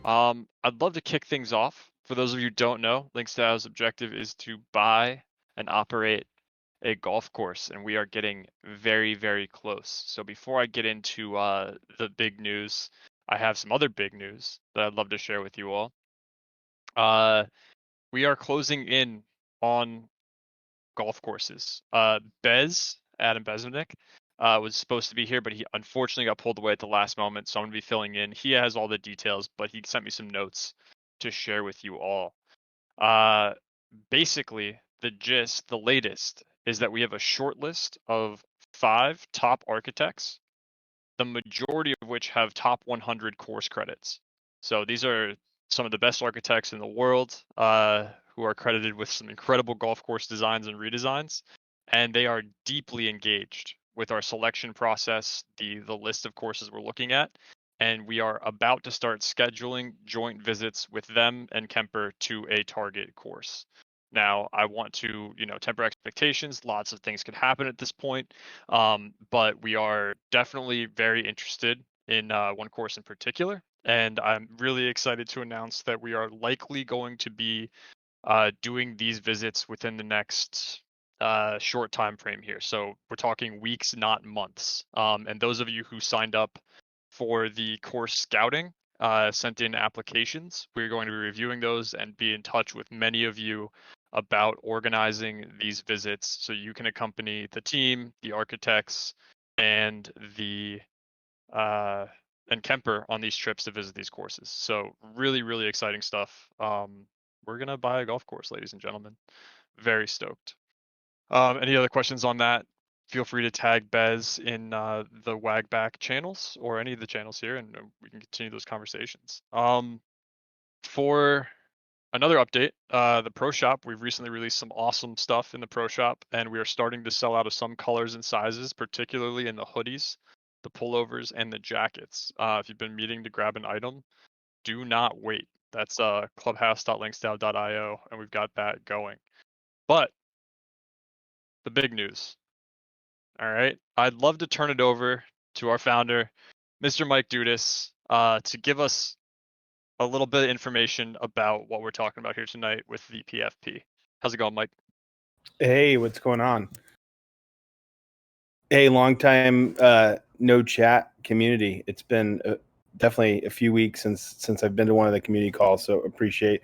I'd love to kick things off. For those of you who don't know, LinksDAO's objective is to buy and operate a golf course, and we are getting very, very close. So before I get into the big news, I have some other big news that I'd love to share with you all. We are closing in on golf courses. Adam Bezmanek, was supposed to be here, but he unfortunately got pulled away at the last moment, so I'm going to be filling in. He has all the details, but he sent me some notes to share with you all. Basically, the latest, is that we have a short list of 5 top architects, the majority of which have top 100 course credits. So these are some of the best architects in the world, who are credited with some incredible golf course designs and redesigns, and they are deeply engaged with our selection process, the list of courses we're looking at, and we are about to start scheduling joint visits with them and Kemper to a target course. Now, I want to, temper expectations. Lots of things could happen at this point, but we are definitely very interested in one course in particular, and I'm really excited to announce that we are likely going to be doing these visits within the next short time frame here. So we're talking weeks, not months. And those of you who signed up for the course scouting, sent in applications, we're going to be reviewing those and be in touch with many of you about organizing these visits so you can accompany the team, the architects, and the and Kemper on these trips to visit these courses. So really, really exciting stuff. We're gonna buy a golf course, ladies and gentlemen. Very stoked. Any other questions on that? Feel free to tag Bez in the Wagback channels or any of the channels here, and we can continue those conversations. For another update, the Pro Shop, we've recently released some awesome stuff in the Pro Shop, and we are starting to sell out of some colors and sizes, particularly in the hoodies, the pullovers, and the jackets. If you've been meaning to grab an item, do not wait. That's clubhouse.linksdao.io, and we've got that going. But the big news. All right. I'd love to turn it over to our founder, Mr. Mike Dudas, to give us a little bit of information about what we're talking about here tonight with the PFP. How's it going, Mike? Hey, what's going on? Hey, long time no chat community. It's been definitely a few weeks since I've been to one of the community calls, so appreciate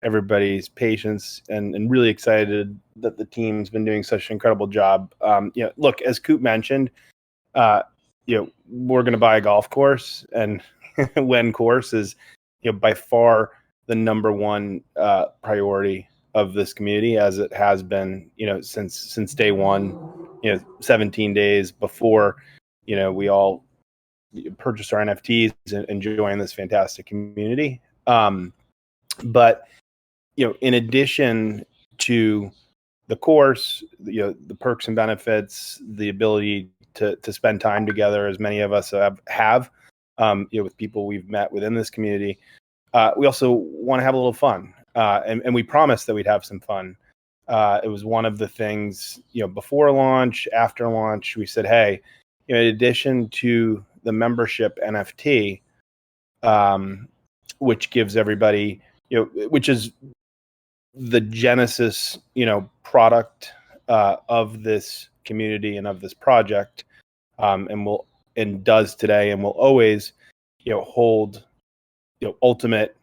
everybody's patience and really excited that the team's been doing such an incredible job. Look, as Coop mentioned, we're going to buy a golf course, and when course is, by far the number one priority of this community, as it has been, since day one, 17 days before, we all purchased our NFTs and joined this fantastic community. But in addition to the course, the perks and benefits, the ability to spend time together, as many of us have with people we've met within this community, we also want to have a little fun, and we promised that we'd have some fun. It was one of the things, before launch, after launch, we said, hey, in addition to the membership NFT, which gives everybody, which is the genesis, product of this community and of this project, and does today and will always, hold, ultimate,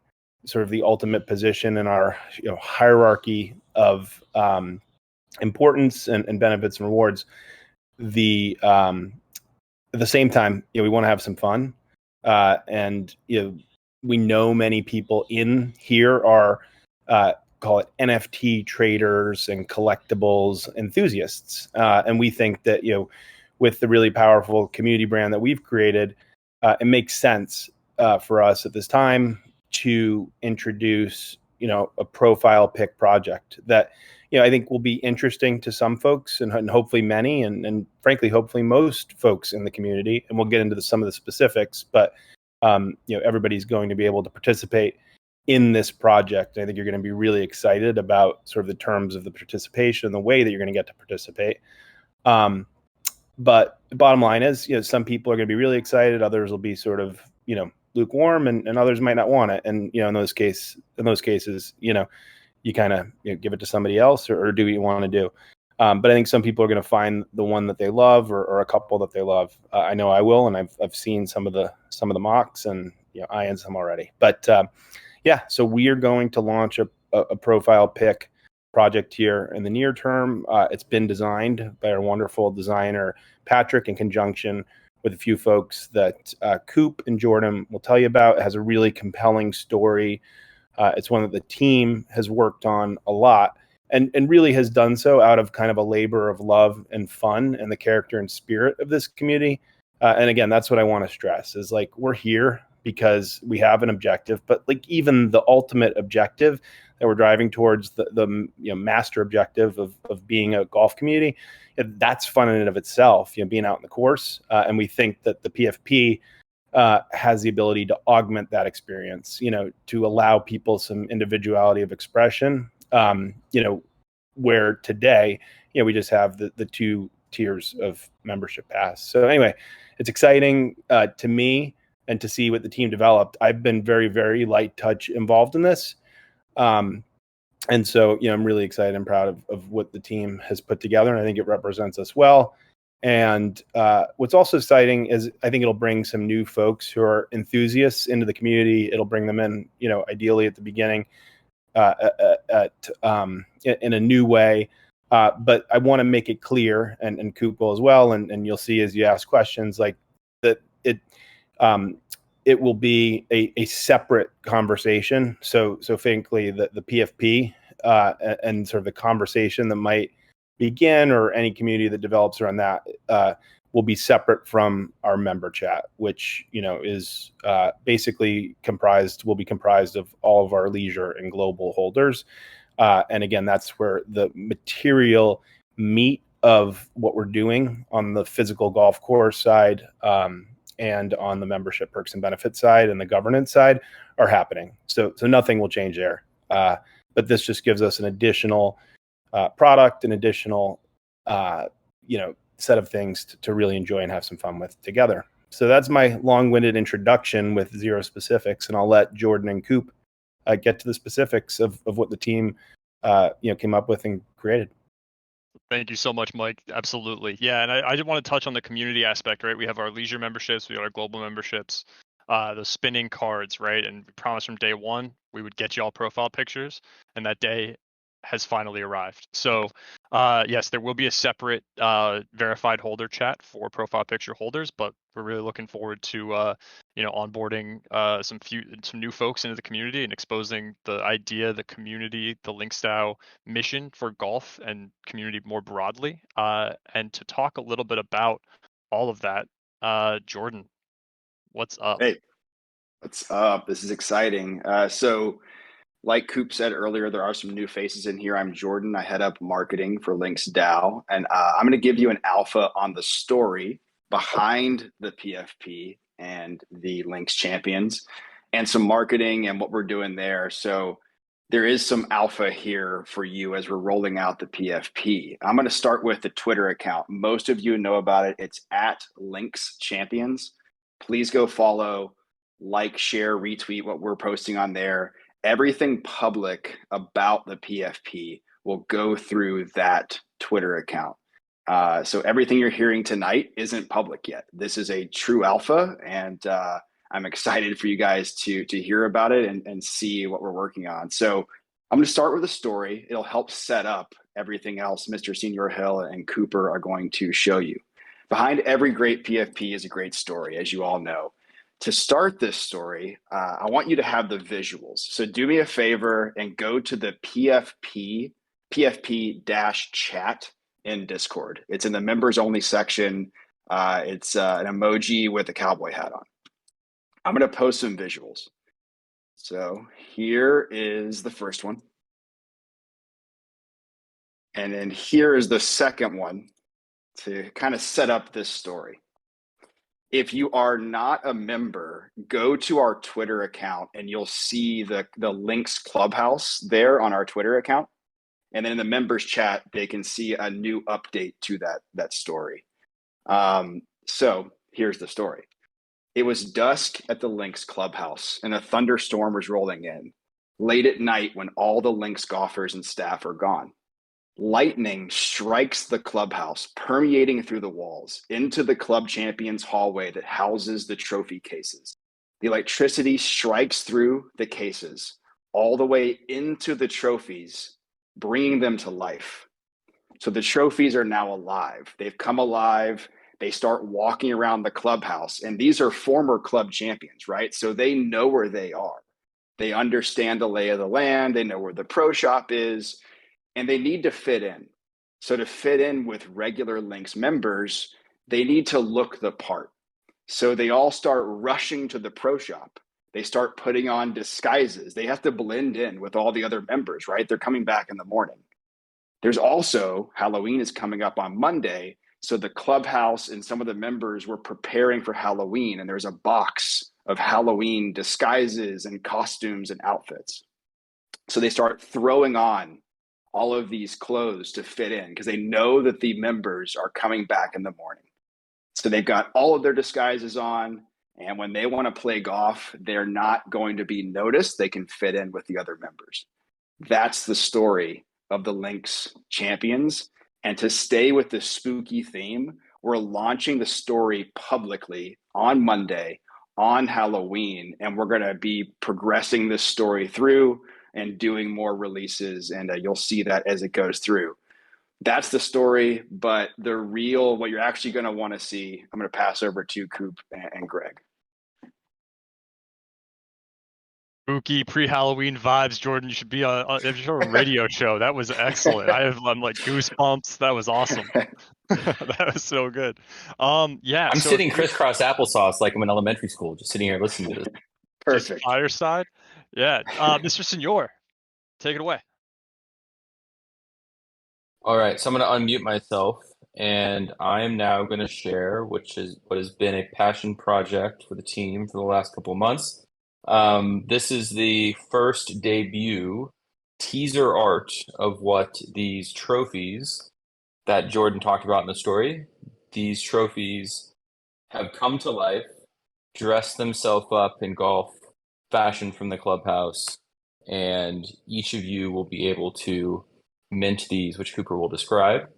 sort of the ultimate position in our, hierarchy of importance and benefits and rewards. At the same time, we want to have some fun, and we know many people in here are call it NFT traders and collectibles enthusiasts, and we think that with the really powerful community brand that we've created, it makes sense for us at this time to introduce a profile pick project that I think will be interesting to some folks and hopefully many, and frankly hopefully most folks in the community, and we'll get into some of the specifics, but everybody's going to be able to participate in this project. I think you're going to be really excited about sort of the terms of the participation, the way that you're going to get to participate. But the bottom line is, some people are going to be really excited. Others will be sort of, lukewarm, and others might not want it. And in those cases, you kind of give it to somebody else, or do what you want to do. But I think some people are going to find the one that they love, or a couple that they love. I know I will, and I've seen some of the mocks, and I own some already. But yeah, so we are going to launch a profile pick project here in the near term. It's been designed by our wonderful designer Patrick in conjunction with a few folks that Coop and Jordan will tell you about. It has a really compelling story. It's one that the team has worked on a lot, and really has done so out of kind of a labor of love and fun and the character and spirit of this community. And again, that's what I want to stress is, like, we're here because we have an objective, but like even the ultimate objective that we're driving towards, the master objective of being a golf community, that's fun in and of itself, being out in the course. And we think that the PFP has the ability to augment that experience, to allow people some individuality of expression, where today, we just have the two tiers of membership pass. So anyway, it's exciting to me, and to see what the team developed. I've been very, very light touch involved in this. And so, I'm really excited and proud of what the team has put together. And I think it represents us well. And what's also exciting is I think it'll bring some new folks who are enthusiasts into the community. It'll bring them in, ideally at the beginning, in a new way. But I want to make it clear, and Coop will as well, and you'll see as you ask questions, like that it will be a separate conversation. So frankly, the PFP and sort of the conversation that might begin, or any community that develops around that, will be separate from our member chat, which is basically will be comprised of all of our leisure and global holders. And again, that's where the material meat of what we're doing on the physical golf course side, and on the membership perks and benefits side and the governance side are happening. So nothing will change there. But this just gives us an additional product, an additional set of things to really enjoy and have some fun with together. So that's my long-winded introduction with zero specifics, and I'll let Jordan and Coop get to the specifics of what the team came up with and created. Thank you so much, Mike. Absolutely. Yeah, and I did want to touch on the community aspect, right? We have our leisure memberships, we have our global memberships, the spinning cards, right? And we promised from day one we would get you all profile pictures, and that day has finally arrived. So yes, there will be a separate verified holder chat for profile picture holders, but we're really looking forward to onboarding some new folks into the community and exposing the idea, the community, the LinksDAO mission for golf and community more broadly. And to talk a little bit about all of that, Jordan, what's up? Hey, what's up? This is exciting. So like Coop said earlier, there are some new faces in here. I'm Jordan. I head up marketing for LinksDAO, and I'm going to give you an alpha on the story behind the PFP and the LinksChampions, and some marketing and what we're doing there. So there is some alpha here for you as we're rolling out the PFP. I'm going to start with the Twitter account. Most of you know about it. It's at LinksChampions. Please go follow, like, share, retweet what we're posting on there. Everything public about the PFP will go through that Twitter account. So everything you're hearing tonight isn't public yet. This is a true alpha, and I'm excited for you guys to hear about it and see what we're working on. So I'm going to start with a story. It'll help set up everything else Mr. Senior Hill and Cooper are going to show you. Behind every great PFP is a great story, as you all know. To start this story, I want you to have the visuals. So do me a favor and go to the PFP-chat in Discord. It's in the members only section. It's an emoji with a cowboy hat on. I'm going to post some visuals. So here is the first one. And then here is the second one to kind of set up this story. If you are not a member, go to our Twitter account and you'll see the Links Clubhouse there on our Twitter account. And then in the members chat, they can see a new update to that story. So here's the story. It was dusk at the Links clubhouse, and a thunderstorm was rolling in, late at night when all the Links golfers and staff are gone. Lightning strikes the clubhouse, permeating through the walls into the club champions hallway that houses the trophy cases. The electricity strikes through the cases all the way into the trophies, bringing them to life. So the trophies are now alive. They've come alive. They start walking around the clubhouse. And these are former club champions, right? So they know where they are. They understand the lay of the land. They know where the pro shop is, and they need to fit in. So to fit in with regular Links members, they need to look the part. So they all start rushing to the pro shop. They start putting on disguises. They have to blend in with all the other members, right? They're coming back in the morning. There's also Halloween is coming up on Monday. So the clubhouse and some of the members were preparing for Halloween, and there's a box of Halloween disguises and costumes and outfits. So they start throwing on all of these clothes to fit in because they know that the members are coming back in the morning. So they've got all of their disguises on, and when they want to play golf, they're not going to be noticed. They can fit in with the other members. That's the story of the Links Champions. And to stay with the spooky theme, we're launching the story publicly on Monday on Halloween, and we're going to be progressing this story through and doing more releases, and you'll see that as it goes through. That's the story, but the real, what you're actually going to want to see, I'm going to pass over to Coop and Greg. Spooky pre-Halloween vibes, Jordan. You should be on a radio show. That was excellent. I'm like goosebumps. That was awesome. That was so good. Yeah. I'm so sitting crisscross applesauce like I'm in elementary school, just sitting here listening to this. Perfect. Fireside. Yeah. Mr. Senor, take it away. All right, so I'm going to unmute myself, and I am now going to share, which is what has been a passion project for the team for the last couple of months. This is the first debut teaser art of what these trophies that Jordan talked about in the story, these trophies have come to life, dressed themselves up in golf fashion from the clubhouse, and each of you will be able to mint these, which Cooper will describe.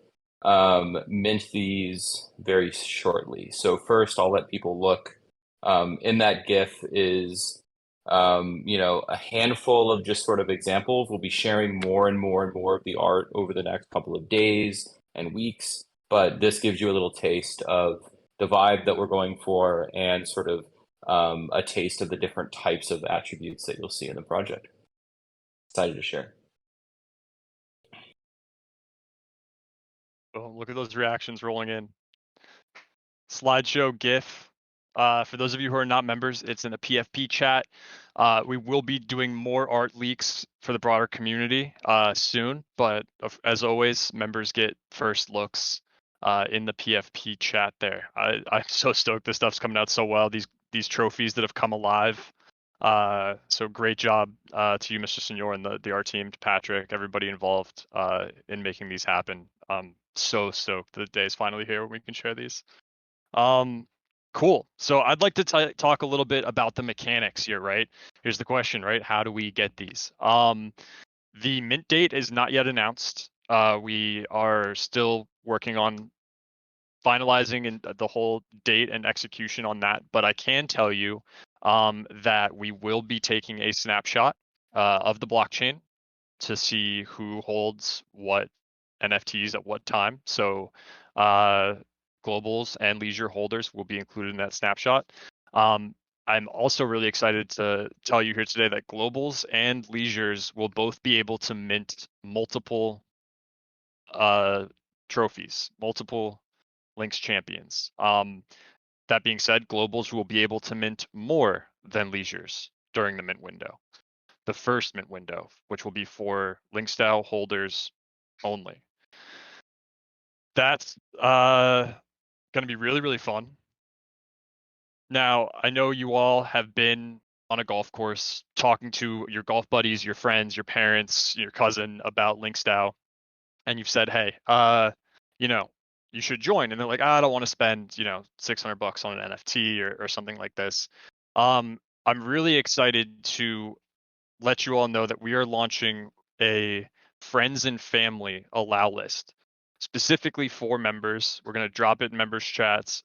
Mint these very shortly. So first, I'll let people look. In that GIF is, a handful of just sort of examples. We'll be sharing more and more and more of the art over the next couple of days and weeks, but this gives you a little taste of the vibe that we're going for and sort of a taste of the different types of attributes that you'll see in the project. Excited to share. Oh, look at those reactions rolling in. Slideshow GIF. For those of you who are not members, it's in the PFP chat. We will be doing more art leaks for the broader community soon, but as always, members get first looks in the PFP chat there. I'm so stoked this stuff's coming out so well. These trophies that have come alive. So great job to you, Mr. Senor, and the art team, to Patrick, everybody involved in making these happen. So stoked the day is finally here when we can share these. Cool. So I'd like to talk a little bit about the mechanics here, right? Here's the question, right? How do we get these? The mint date is not yet announced. We are still working on finalizing and the whole date and execution on that, but I can tell you that we will be taking a snapshot of the blockchain to see who holds what NFTs at what time. So globals and leisure holders will be included in that snapshot. I'm also really excited to tell you here today that globals and leisures will both be able to mint multiple trophies, multiple Links Champions. That being said, globals will be able to mint more than leisures during the mint window. The first mint window, which will be for LinksDAO holders only. That's going to be really, really fun. Now, I know you all have been on a golf course talking to your golf buddies, your friends, your parents, your cousin about LinksDAO, and you've said, hey, you should join. And they're like, I don't want to spend, you know, $600 on an NFT or something like this. I'm really excited to let you all know that we are launching a friends and family allow list specifically for members. We're going to drop it in members chats.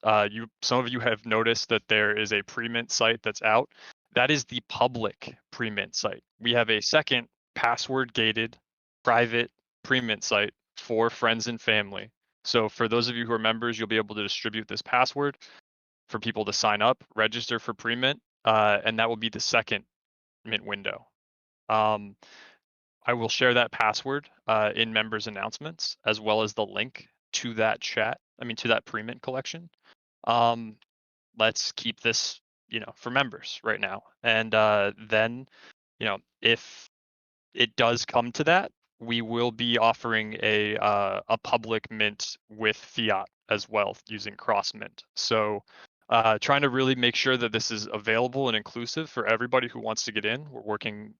Some of you have noticed that there is a pre-mint site that's out. That is the public pre-mint site. We have a second password gated private pre-mint site for friends and family. So for those of you who are members, you'll be able to distribute this password for people to sign up, register for pre-mint, and that will be the second mint window. I will share that password in members announcements, as well as the link to that to that pre-mint collection. Let's keep this, you know, for members right now. And then, you know, if it does come to that, we will be offering a public mint with fiat as well, using cross mint. So trying to really make sure that this is available and inclusive for everybody who wants to get in. We're working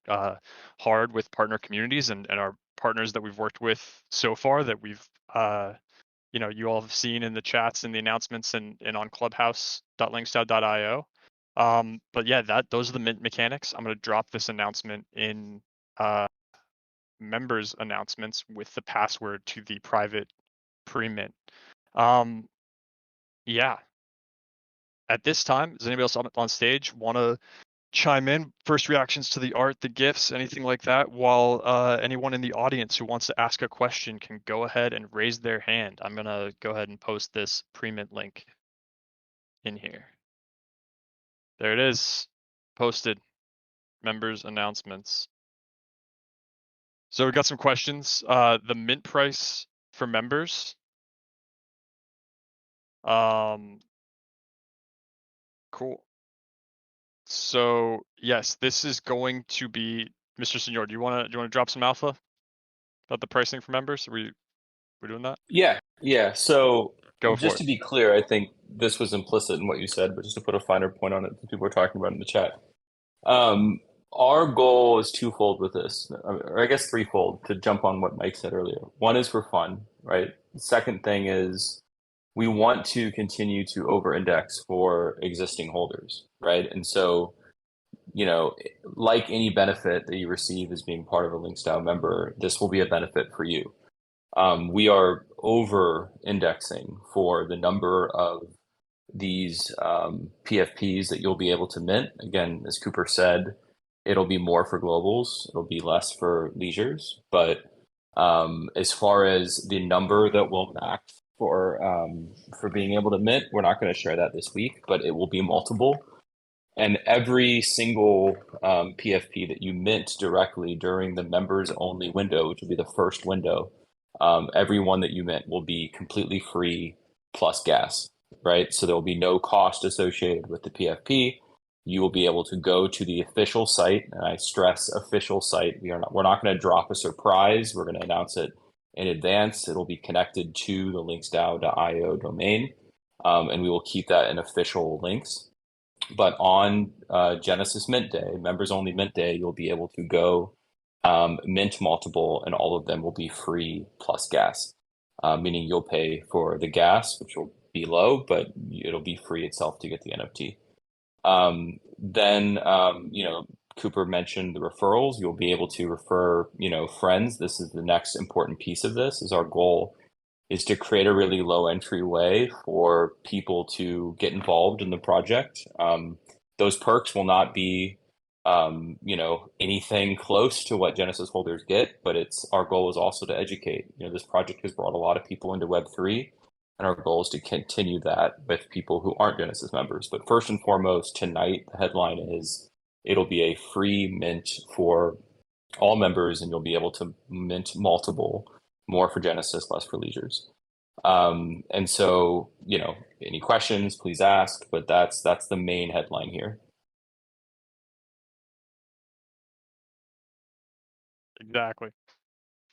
hard with partner communities and our partners that we've worked with so far that we've you know, you all have seen in the chats and the announcements and on clubhouse.linksdao.io. But yeah, those are the mint mechanics. I'm going to drop this announcement in members announcements with the password to the private pre-mint. Yeah. At this time, does anybody else on stage want to chime in? First reactions to the art, the gifts, anything like that, while anyone in the audience who wants to ask a question can go ahead and raise their hand. I'm going to go ahead and post this pre-mint link in here. There it is. Posted. Members announcements. So we got some questions. The mint price for members. Cool. So yes, this is going to be Mr. Senor. Do you want to drop some alpha about the pricing for members? Are we doing that? Yeah. So Go for just it. to be clear, I think this was implicit in what you said, but just to put a finer point on it, that people are talking about in the chat. Our goal is twofold with this, or I guess threefold, to jump on what Mike said earlier. One is for fun, right? The second thing is we want to continue to over-index for existing holders, right? And so, you know, like any benefit that you receive as being part of a LinksDAO member, this will be a benefit for you. We are over-indexing for the number of these PFPs that you'll be able to mint. Again, as Cooper said, it'll be more for globals, it'll be less for leisures. But as far as the number that will max for being able to mint, we're not going to share that this week, but it will be multiple. And every single PFP that you mint directly during the members only window, which will be the first window, every one that you mint will be completely free plus gas, right? So there will be no cost associated with the PFP. You will be able to go to the official site, and I stress official site. We're not going to drop a surprise. We're going to announce it in advance. It'll be connected to the LinksDAO.io domain, and we will keep that in official links. But on Genesis Mint Day, members only Mint Day, you'll be able to go mint multiple, and all of them will be free plus gas, meaning you'll pay for the gas, which will be low, but it'll be free itself to get the NFT. Then, you know, Cooper mentioned the referrals. You'll be able to refer, you know, friends. This is the next important piece of this. Is our goal is to create a really low entry way for people to get involved in the project. Those perks will not be, you know, anything close to what Genesis holders get, but our goal is also to educate. You know, this project has brought a lot of people into Web3, and our goal is to continue that with people who aren't Genesis members. But first and foremost, tonight, the headline is it'll be a free mint for all members, and you'll be able to mint multiple, more for Genesis, less for leisures. And so, you know, any questions, please ask, but that's the main headline here. Exactly.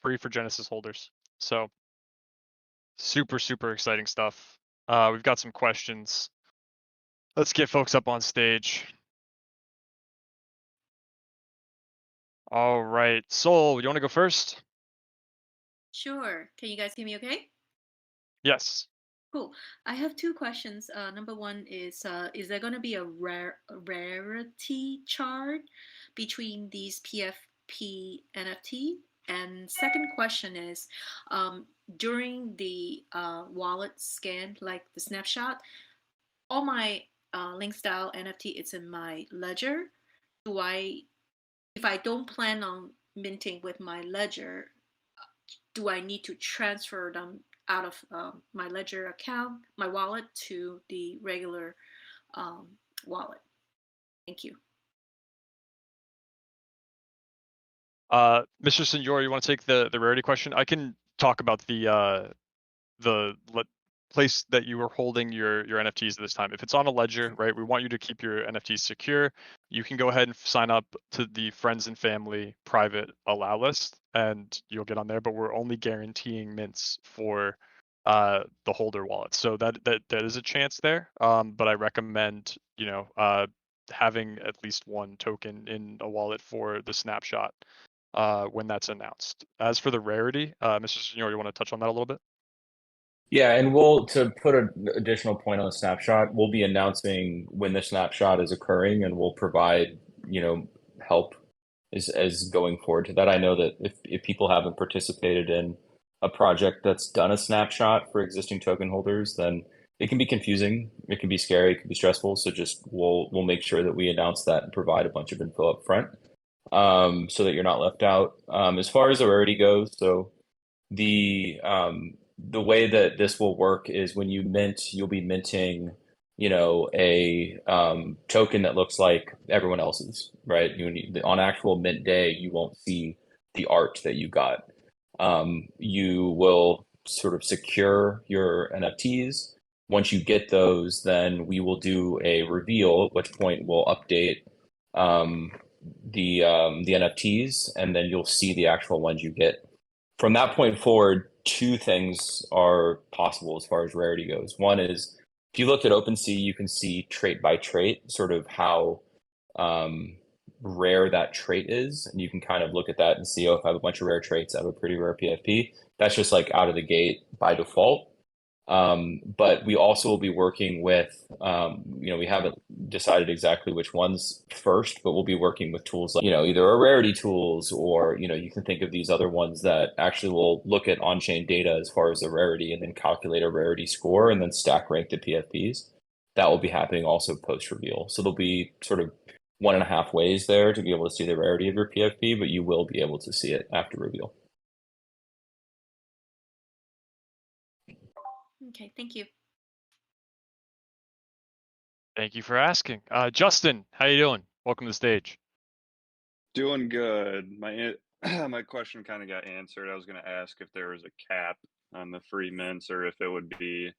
Free for Genesis holders. So super, super exciting stuff. We've got some questions. Let's get folks up on stage. All right. Soul, you want to go first? Sure. Can you guys hear me okay? Yes. Cool. I have two questions. Number one is there going to be a rarity chart between these PFP NFT? And second question is, during the wallet scan, like the snapshot, all my LinksDAO NFT it's in my ledger. If I don't plan on minting with my ledger, do I need to transfer them out of my ledger account, my wallet, to the regular wallet? Thank you. Mr. Senor, you want to take the rarity question? I can talk about the place that you were holding your NFTs this time. If it's on a ledger, right, we want you to keep your NFTs secure. You can go ahead and sign up to the friends and family private allow list, and you'll get on there. But we're only guaranteeing mints for the holder wallet, so that is a chance there. But I recommend having at least one token in a wallet for the snapshot when that's announced. As for the rarity, Mr. Senor, you want to touch on that a little bit? Yeah, and to put an additional point on the snapshot, we'll be announcing when the snapshot is occurring, and we'll provide, help as going forward to that. I know that if people haven't participated in a project that's done a snapshot for existing token holders, then it can be confusing, it can be scary, it can be stressful. So just we'll make sure that we announce that and provide a bunch of info up front, so that you're not left out. As far as the rarity goes, so the way that this will work is when you mint, you'll be minting, a token that looks like everyone else's, right? On actual mint day, you won't see the art that you got. You will sort of secure your NFTs. Once you get those, then we will do a reveal, at which point we'll update the NFTs, and then you'll see the actual ones you get. From that point forward, two things are possible as far as rarity goes. One is, if you look at OpenSea, you can see trait by trait, sort of how rare that trait is. And you can kind of look at that and see, if I have a bunch of rare traits, I have a pretty rare PFP. That's just like out of the gate by default. But we also will be working with, we haven't decided exactly which ones first, but we'll be working with tools like, either a rarity tools, or, you can think of these other ones that actually will look at on-chain data as far as the rarity, and then calculate a rarity score, and then stack rank the PFPs. That will be happening also post-reveal. So there'll be sort of 1.5 ways there to be able to see the rarity of your PFP, but you will be able to see it after reveal. Okay, thank you. Thank you for asking. Justin, how you doing? Welcome to the stage. Doing good. My my question kind of got answered. I was going to ask if there was a cap on the free mints, or if it would be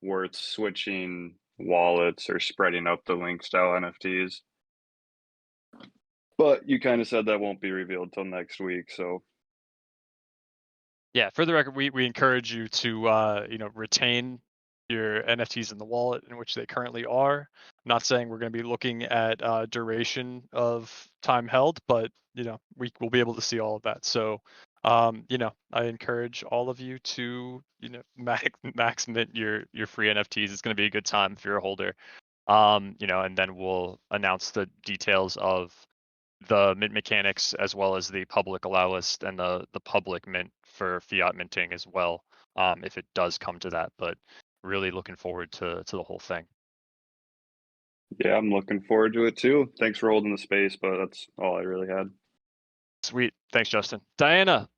worth switching wallets or spreading up the LinksDAO NFTs. But you kind of said that won't be revealed till next week, so. Yeah, for the record, we encourage you to retain your NFTs in the wallet in which they currently are. I'm not saying we're going to be looking at duration of time held, but we'll be able to see all of that. So I encourage all of you to max mint your free NFTs. It's going to be a good time if you're a holder. And then we'll announce the details of the mint mechanics, as well as the public allow list and the public mint for fiat minting as well, if it does come to that. But really looking forward to the whole thing. Yeah, I'm looking forward to it too. Thanks for holding the space, but that's all I really had. Sweet. Thanks, Justin. Diana.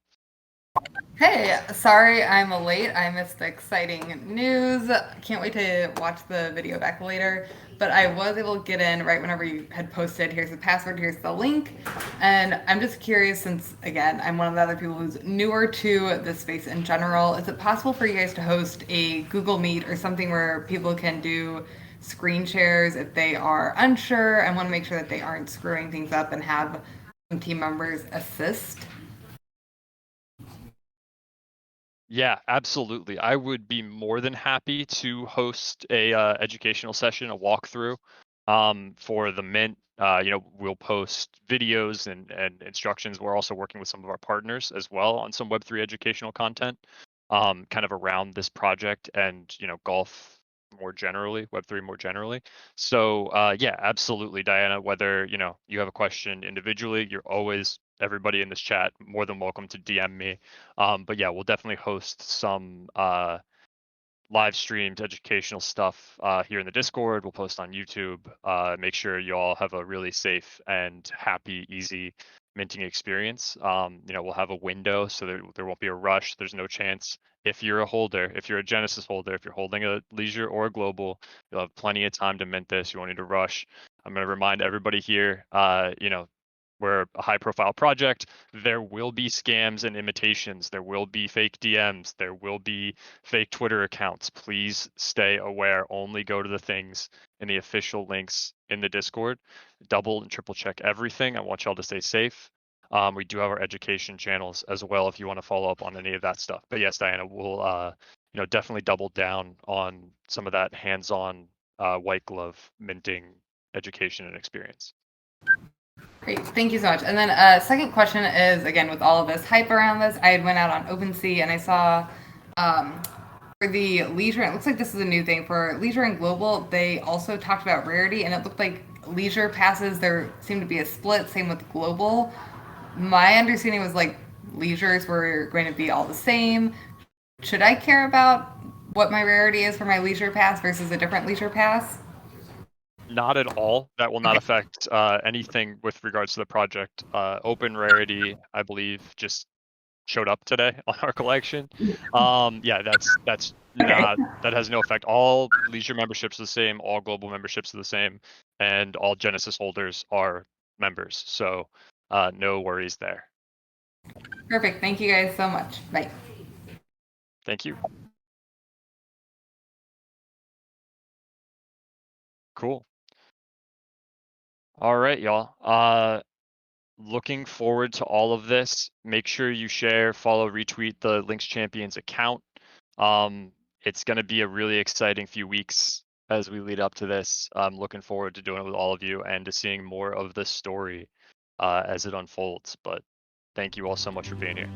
Hey, sorry I'm late. I missed the exciting news. Can't wait to watch the video back later. But I was able to get in right whenever you had posted, here's the password, here's the link. And I'm just curious, since, again, I'm one of the other people who's newer to this space in general, is it possible for you guys to host a Google Meet or something where people can do screen shares if they are unsure and want to make sure that they aren't screwing things up, and have some team members assist? Yeah, absolutely. I would be more than happy to host a educational session, a walkthrough for the mint. We'll post videos and instructions. We're also working with some of our partners as well on some Web3 educational content. kind of around this project and, golf more generally, Web3 more generally. So yeah, absolutely, Diana, whether, you have a question individually, you're always, everybody in this chat, more than welcome to DM me. But yeah, we'll definitely host some live streamed educational stuff here in the Discord. We'll post on YouTube. Make sure you all have a really safe and happy, easy minting experience. We'll have a window so there won't be a rush. There's no chance. If you're a holder, if you're a Genesis holder, if you're holding a leisure or a global, you'll have plenty of time to mint this. You won't need to rush. I'm going to remind everybody here, we're a high profile project. There will be scams and imitations. There will be fake DMs. There will be fake Twitter accounts. Please stay aware. Only go to the things in the official links in the Discord. Double and triple check everything. I want y'all to stay safe. We do have our education channels as well if you want to follow up on any of that stuff. But yes, Diana, we'll definitely double down on some of that hands-on white glove minting education and experience. Great, thank you so much. And then second question is, again, with all of this hype around this, I had went out on OpenSea and I saw for the leisure, it looks like this is a new thing, for leisure and global, they also talked about rarity, and it looked like leisure passes, there seemed to be a split, same with global. My understanding was like leisures were going to be all the same. Should I care about what my rarity is for my leisure pass versus a different leisure pass? Not at all. That will not affect anything with regards to the project. Open rarity, I believe, just showed up today on our collection. Yeah, that's not, that has no effect. All leisure memberships are the same, all global memberships are the same, and all Genesis holders are members. So no worries there. Perfect. Thank you guys so much. Bye. Thank you. Cool. All right, y'all. Looking forward to all of this. Make sure you share, follow, retweet the LinksChampions account. It's going to be a really exciting few weeks as we lead up to this. I'm looking forward to doing it with all of you and to seeing more of the story as it unfolds. But thank you all so much for being here.